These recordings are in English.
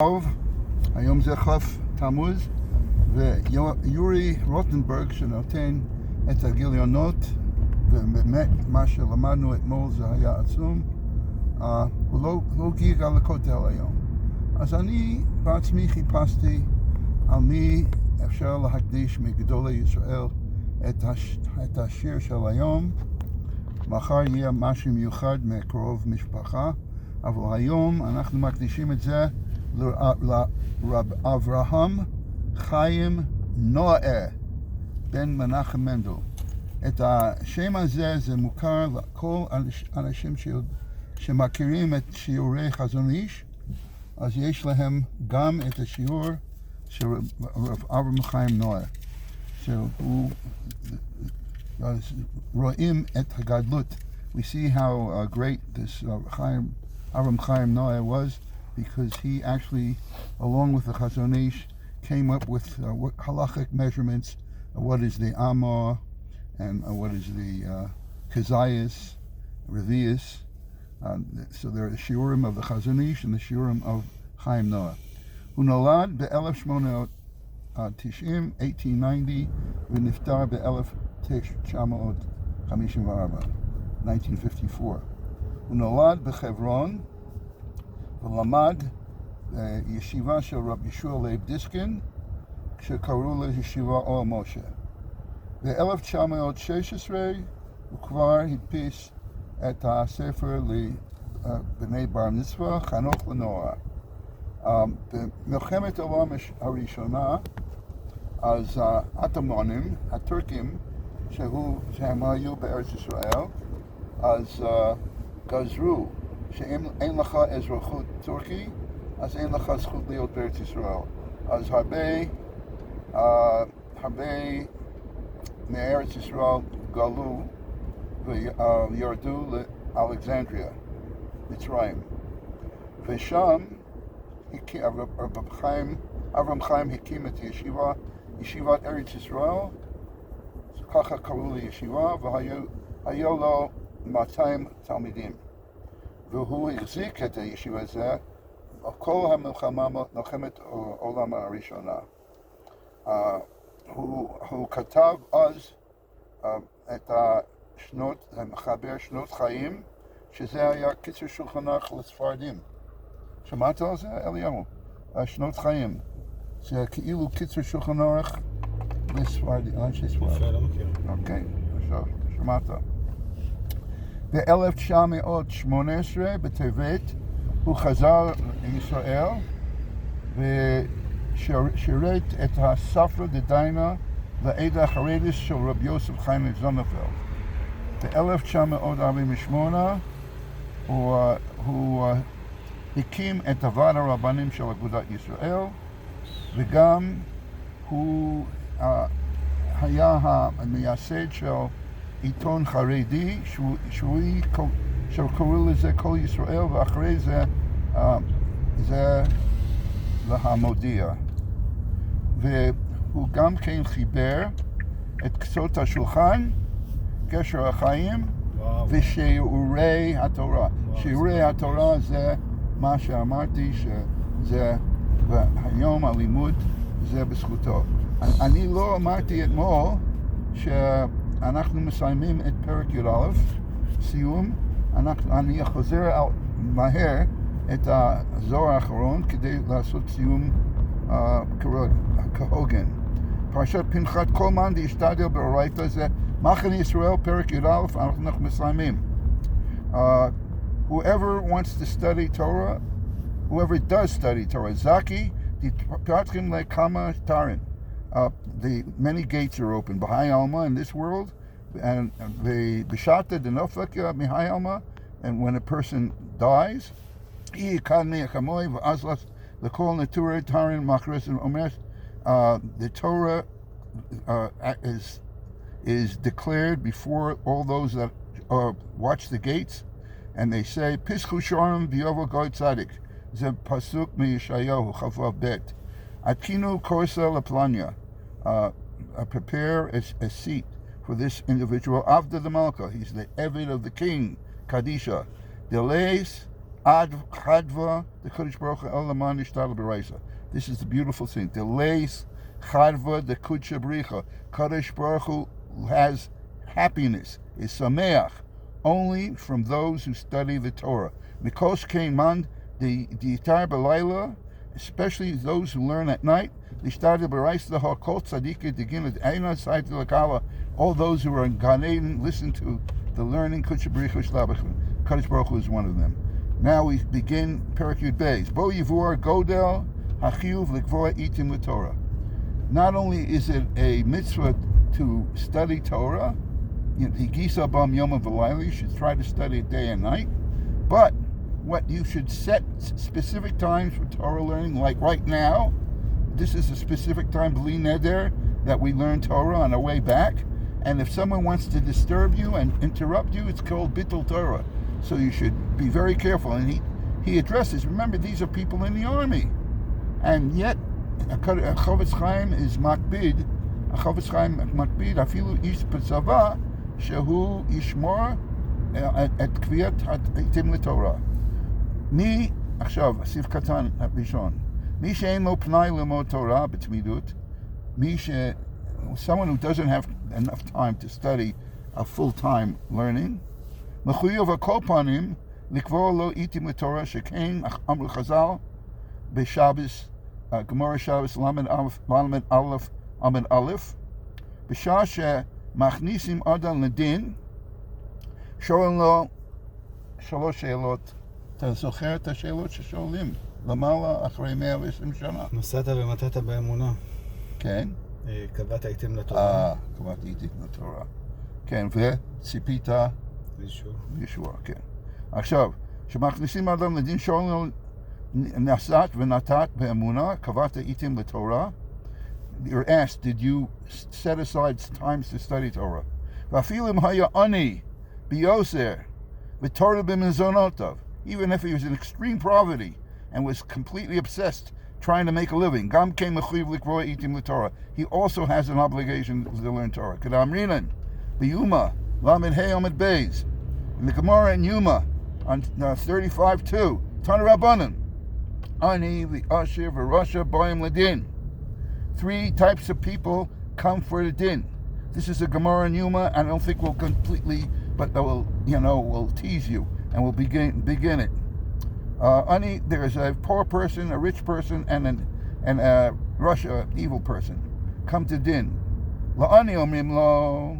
טוב, היום זה כ' תמוז, ויורי רוטנברג שנותן את הגיליונות, ובאמת מה שלמדנו אתמול זה היה עצום. הוא לא גיג על הכותל היום. אז אני בעצמי חיפשתי על מי אפשר להקדיש מגדולי ישראל את השיר של היום. מחר יהיה משהו מיוחד מקרוב משפחה, אבל היום אנחנו מקדישים את זה לרב אברהם חיים נועה בן מנחם מנדל. את השם הזה זה מוכר לכל אנשים שמכירים את שיעורי חזון איש, אז יש להם גם את השיעור של רב אברהם חיים נועה, שהוא רואים את הגדלות. We see how great this Avraham Chaim Noah was, because he actually, along with the Chazon Ish, came up with halachic measurements of what is the Amah and what is the Kazayas, Revius. So there are the Shiurim of the Chazon Ish and the Shiurim of Chaim Noah. הוא נולד ב-1890, 1890, ונפטר ב-1954, 1954. הוא נולד בחברון, ולמד בישיבה של רב ישוע לייב דיסקין, שקראו לה ישיבה אור משה. ב-1916 הוא כבר הדפיס את הספר לבני בר מצווה, חנוך לנוער. במלחמת העולם הראשונה, אז העות'מאנים, הטורקים, שהם היו בארץ ישראל, אז גזרו שאם אין לך אזרחות טורקי, אז אין לך זכות להיות בארץ ישראל. אז הרבה מארץ ישראל גלו וירדו לאלכסנדריה, מצרים. ושם אברהם חיים הקים את ישיבת ארץ ישראל, ככה קראו לישיבה, והיו לו 200 תלמידים. והוא החזיק את הישיבה הזה כל המלחמה, מלחמת העולם הראשונה. הוא כתב אז את מחבר שנות חיים, שזה היה קיצור שולחן ערוך לספרדים. שמעת על זה, אליהו? שנות חיים. זה כאילו קיצור שולחן ערוך לספרדים, אנשי ספרד. אוקיי, עכשיו, שמעת. ב-1918, בטבת, הוא חזר לישראל ושירת את הספרא דדיינה לעדה החרדית של רבי יוסף חיים זוננפלד. ב-1948 הוא הקים את ועד הרבנים של אגודת ישראל, וגם הוא היה המייסד של עיתון חרדי שקוראים לזה כל ישראל, ואחרי זה להמודיע. והוא גם כן חיבר את קצות השולחן, גשר החיים, ושיעורי התורה. שיעורי התורה זה מה שאמרתי, שזה היום הלימוד זה בזכותו. אני לא אמרתי אתמול שאנחנו מסיימים את פרק י"א, סיום. אני חוזר מהר את הזוהר האחרון כדי לעשות סיום כהוגן. פרשת פנחת, כל מאן דאשתדל באורייתא, זה מחנה ישראל, פרק י"א, אנחנו מסיימים. Whoever wants to study Torah, whoever does study Torah, Zaki, Patrim Lekama Tarin. The many gates are open. B'hai Alma in this world, and the B'shata Denofak Mihai Alma, and when a person dies, the Torah is declared before all those that watch the gates, and they say, Pischu Shorim V'yovo Goy Tzadik. Ze pasuk meYeshayahu Chavav Bet. Atinu Korsa Laplanya. Prepare a seat for this individual. Avda the Malka. He's the Eved of the king. Kadisha. Delays Ad Chadva, the Kodesh Baruch Hu El Laman Ishtal B'Reisa. This is the beautiful thing. The Leis Chadva, the Kudsha B'Richa. Kodesh Baruch Hu has happiness, is Sameach, only from those who study the Torah. Mikosh Kein Man, the Yitar B'Laila, especially those who learn at night. L'Ishtal B'Reisa HaKol Tzadikah Digin Eina Sait L'Kala. All those who are in Gan Eden listen to the learning Kudsha B'Richa Shlabachim. Kodesh Baruch Hu is one of them. Now we begin Perek Yud Beis. Bo Yivur Godel Hachiyuv Likvor Itim LeTorah. Not only is it a mitzvah to study Torah, Higisa Bam Yom V'Layla, you should try to study it day and night, but what you should set specific times for Torah learning, like right now. This is a specific time, B'li Neder, that we learn Torah on our way back. And if someone wants to disturb you and interrupt you, it's called Bittul Torah. So you should be very careful. And he addresses, remember, these are people in the army. And yet, a Chavetz Chaim is makbid, afilu ish b'tzava, shehu yishmor et kviyat ha'etim l'Torah. Mi, achshav, asif katan ha'rishon. Mi she'en lo pnai lemod Torah b'tmidut. Someone who doesn't have enough time to study a full-time learning. Mechuyov hakol panim likvor lo itim l'Torah shekein amru Chazal b'Shabbos Gemara Shabbos Lamed Aleph Amid Aleph B'shah shemachnisim adam ledin שואלים לו שלוש שאלות. אתה זוכר את השאלות ששואלים? למעלה אחרי 120 שנה. נסעת ומתת באמונה. כן. קבעת איתם לתורה. קבעתי איתם לתורה. כן, וציפית לישוע, כן. עכשיו, שמכניסים אדם לדין שואלים לו נסעת ונתת באמונה, קבעת איתם לתורה. You're asked, did you set aside times to study Torah? ואפילו אם היה עני ביוסר ותורה במזונותיו, even if he was in extreme poverty and was completely obsessed trying to make a living, גם כן מחויב לקרוא איתם לתורה. He also has an obligation to learn Torah. כדאמרינן ביומא למד ה' עמד בייז. In the Gemara in Yuma on 35:2, Tana Rabbanan, Ani v'Asher v'Rasha b'ayim ladin. 3 types of people come for the din. This is a Gemara in Yuma, and I don't think we'll completely, but we'll tease you, and we'll begin it. Ani, there is a poor person, a rich person, and a Russia evil person come to din. La'ani omrim lo,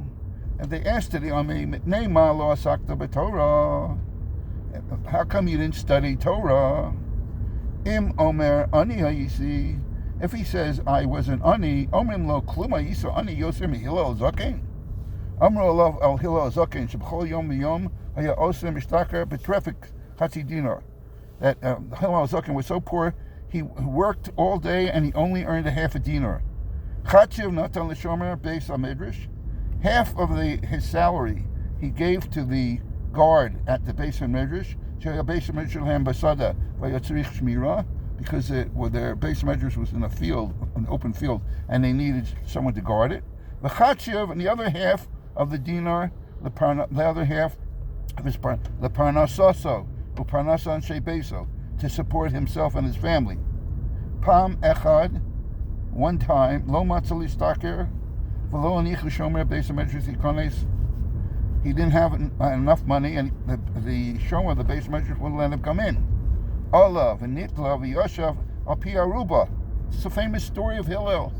and they asked the Ami, mitnei ma lo asakta b'Torah. How come you didn't study Torah? Im omer ani hayisi. If he says, I was an ani, omrim lo kluma yisa ani yoser mi Hillel zaken. Amru alav al Hillel zaken shebchol yom miyom haya osem ishtaker betrefik chatzi dinar. That Hillel zaken was so poor, he worked all day and he only earned a half a dinar. Chachiv natan l'shomer beis hamedrash. Half of his salary he gave to the guard at the Beis HaMedrash, because their Beis HaMedrash was in a field, an open field, and they needed someone to guard it. The Chachiv, and the other half of the dinar, the other half of his the Parnasaso, or Parnasan Shebeso, to support himself and his family. Pam Echad, one time, Lo Matzali Staker, V'lo Anichu Shomer Beis HaMedrash Ikones. He didn't have enough money, and the shomer, the Beis HaMedrash, wouldn't let him come in. Allah v'nitla v'yoshav al pi aruba. It's a famous story of Hillel.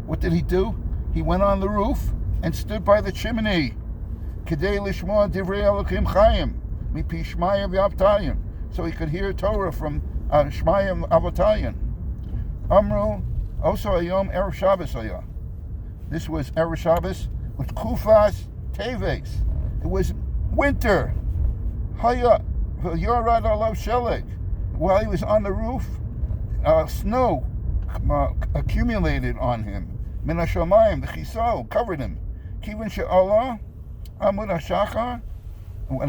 What did he do? He went on the roof and stood by the chimney. Kedei lishmoa divrei Elokim chayim mipi Shmaya v'Avtayin, so he could hear Torah from Shmaya v'Avtayin. Amru also ayom erev Shabbos ayah. This was erev Shabbos with kufas teves. It was winter. Haya v'yorad alav sheleg. While he was on the roof, snow accumulated on him. Min hashamayim, the chisal covered him. Kivin she'ala amud hashachar,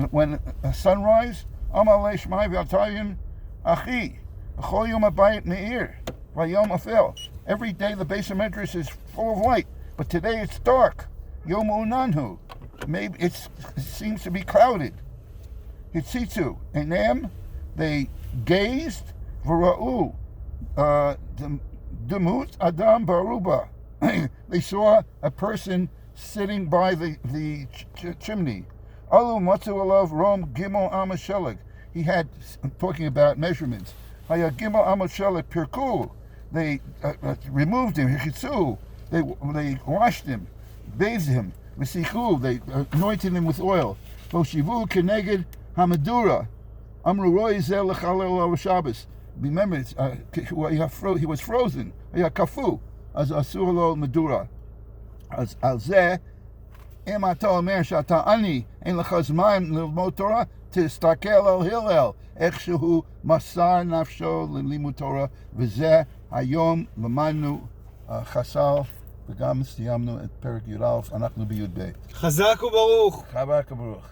when sunrise, amalei shmai v'atayin achi v'chol yom habayit me'ir v'yom afel. Every day the Beis HaMedrash is full of light, but today it's dark. Yom unanhu. Maybe it seems to be clouded. Hitzitzu, Enem, They gazed v'ra'u demut adam baruba. They saw a person sitting by the chimney. Alu matzu alav rom gimel amasheleg. He had, talking about measurements. Haya gimel amasheleg pirku. They removed him. Hichitzu. They washed him, bathed him. V'sichu. They anointed him with oil. V'shivu keneged hamadura. Amru roi zel lechalel Shabbos. Remember, he was frozen. Haya kafu. As asur lo madura. As alzeh. אם אתה אומר שאתה עני, אין לך זמן ללמוד תורה, תסתכל על הלל, איך שהוא מסר נפשו ללימוד תורה, וזה היום למדנו חסל, וגם סיימנו את פרק י"א, אנחנו בי"ב. חזק וברוך. חזק וברוך.